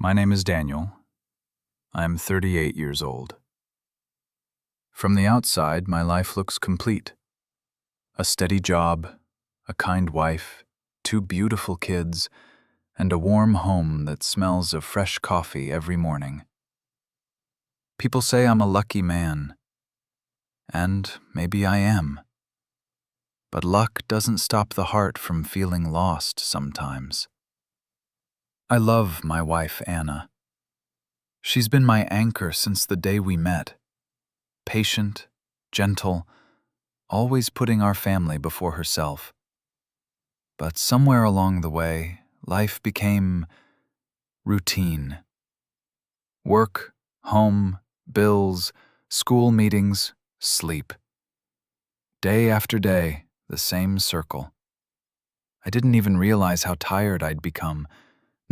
My name is Daniel. I am 38 years old. From the outside, my life looks complete. A steady job, a kind wife, 2 beautiful kids, and a warm home that smells of fresh coffee every morning. People say I'm a lucky man, and maybe I am. But luck doesn't stop the heart from feeling lost sometimes. I love my wife, Anna. She's been my anchor since the day we met. Patient, gentle, always putting our family before herself. But somewhere along the way, life became routine. Work, home, bills, school meetings, sleep. Day after day, the same circle. I didn't even realize how tired I'd become,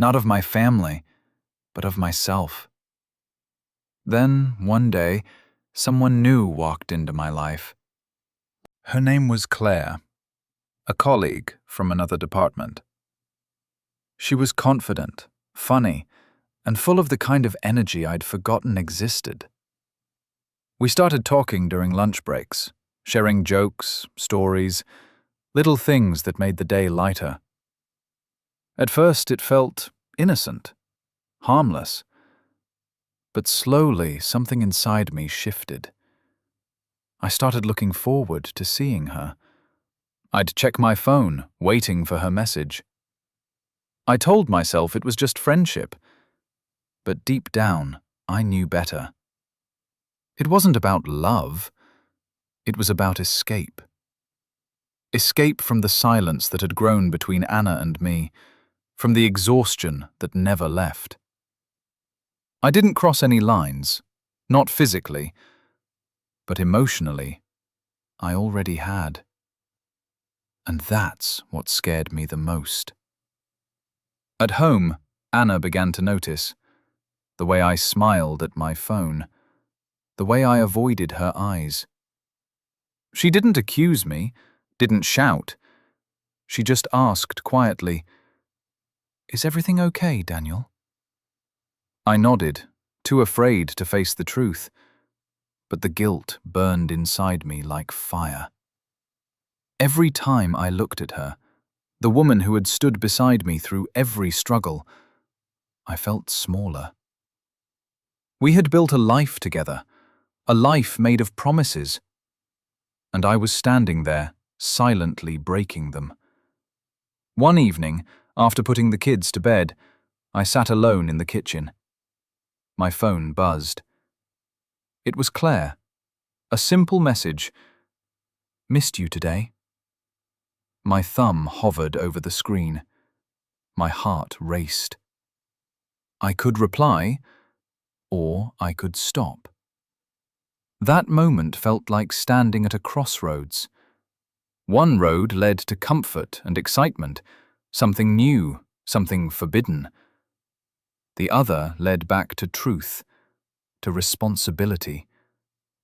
not of my family, but of myself. Then, one day, someone new walked into my life. Her name was Claire, a colleague from another department. She was confident, funny, and full of the kind of energy I'd forgotten existed. We started talking during lunch breaks, sharing jokes, stories, little things that made the day lighter. At first it felt innocent, harmless. But slowly something inside me shifted. I started looking forward to seeing her. I'd check my phone, waiting for her message. I told myself it was just friendship, but deep down, I knew better. It wasn't about love. It was about escape. Escape from the silence that had grown between Anna and me, from the exhaustion that never left. I didn't cross any lines, not physically, but emotionally, I already had. And that's what scared me the most. At home, Anna began to notice the way I smiled at my phone, the way I avoided her eyes. She didn't accuse me, didn't shout. She just asked quietly, "Is everything okay, Daniel?" I nodded, too afraid to face the truth, but the guilt burned inside me like fire. Every time I looked at her, the woman who had stood beside me through every struggle, I felt smaller. We had built a life together, a life made of promises, and I was standing there, silently breaking them. One evening, after putting the kids to bed, I sat alone in the kitchen. My phone buzzed. It was Claire. A simple message. "Missed you today." My thumb hovered over the screen. My heart raced. I could reply, or I could stop. That moment felt like standing at a crossroads. One road led to comfort and excitement, something new, something forbidden. The other led back to truth, to responsibility,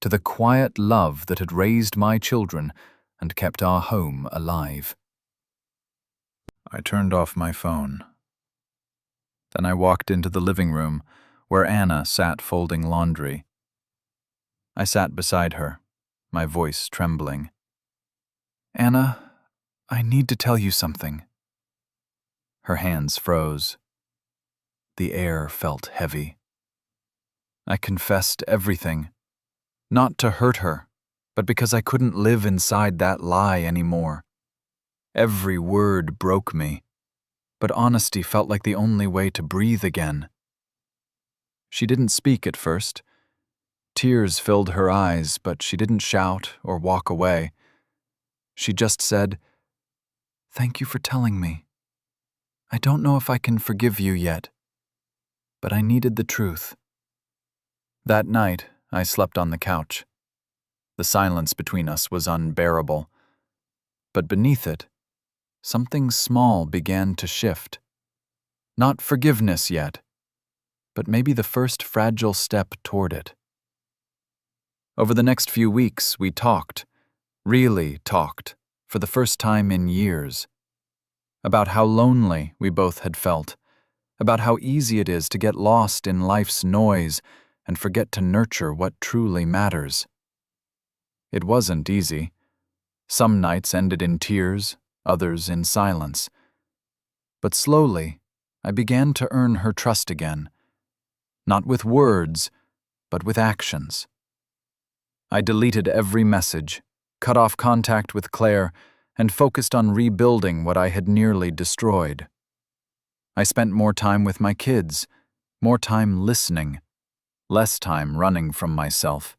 to the quiet love that had raised my children and kept our home alive. I turned off my phone. Then I walked into the living room where Anna sat folding laundry. I sat beside her, my voice trembling. "Anna, I need to tell you something." Her hands froze. The air felt heavy. I confessed everything, not to hurt her, but because I couldn't live inside that lie anymore. Every word broke me, but honesty felt like the only way to breathe again. She didn't speak at first. Tears filled her eyes, but she didn't shout or walk away. She just said, "Thank you for telling me. I don't know if I can forgive you yet, but I needed the truth." That night, I slept on the couch. The silence between us was unbearable. But beneath it, something small began to shift. Not forgiveness yet, but maybe the first fragile step toward it. Over the next few weeks, we talked, really talked, for the first time in years, about how lonely we both had felt, about how easy it is to get lost in life's noise and forget to nurture what truly matters. It wasn't easy. Some nights ended in tears, others in silence. But slowly, I began to earn her trust again, not with words, but with actions. I deleted every message, cut off contact with Claire, and focused on rebuilding what I had nearly destroyed. I spent more time with my kids, more time listening, less time running from myself.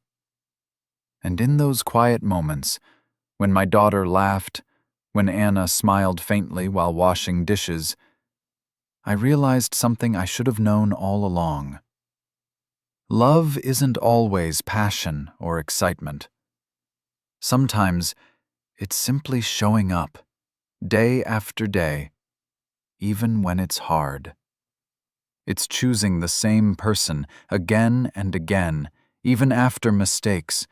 And in those quiet moments, when my daughter laughed, when Anna smiled faintly while washing dishes, I realized something I should have known all along. Love isn't always passion or excitement. Sometimes it's simply showing up, day after day, even when it's hard. It's choosing the same person again and again, even after mistakes,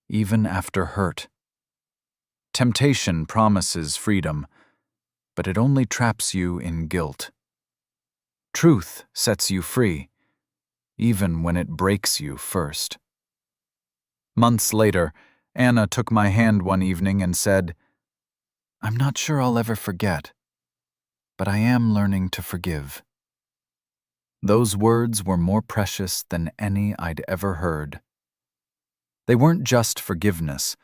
even after hurt. Temptation promises freedom, but it only traps you in guilt. Truth sets you free, even when it breaks you first. Months later, Anna took my hand one evening and said, "I'm not sure I'll ever forget, but I am learning to forgive." Those words were more precious than any I'd ever heard. They weren't just forgiveness,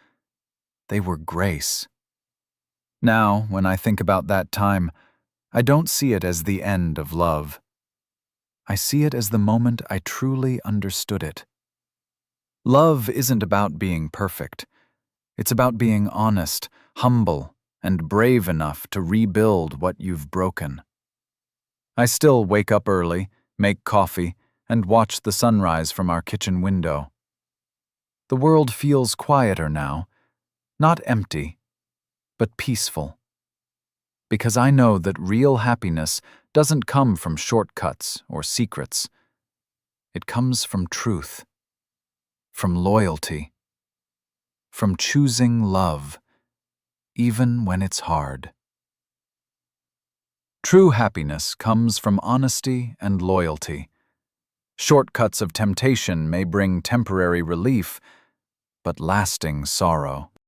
they were grace. Now, when I think about that time, I don't see it as the end of love. I see it as the moment I truly understood it. Love isn't about being perfect. It's about being honest, humble, and brave enough to rebuild what you've broken. I still wake up early, make coffee, and watch the sunrise from our kitchen window. The world feels quieter now, not empty, but peaceful. Because I know that real happiness doesn't come from shortcuts or secrets. It comes from truth, from loyalty, from choosing love, even when it's hard. True happiness comes from honesty and loyalty. Shortcuts of temptation may bring temporary relief, but lasting sorrow.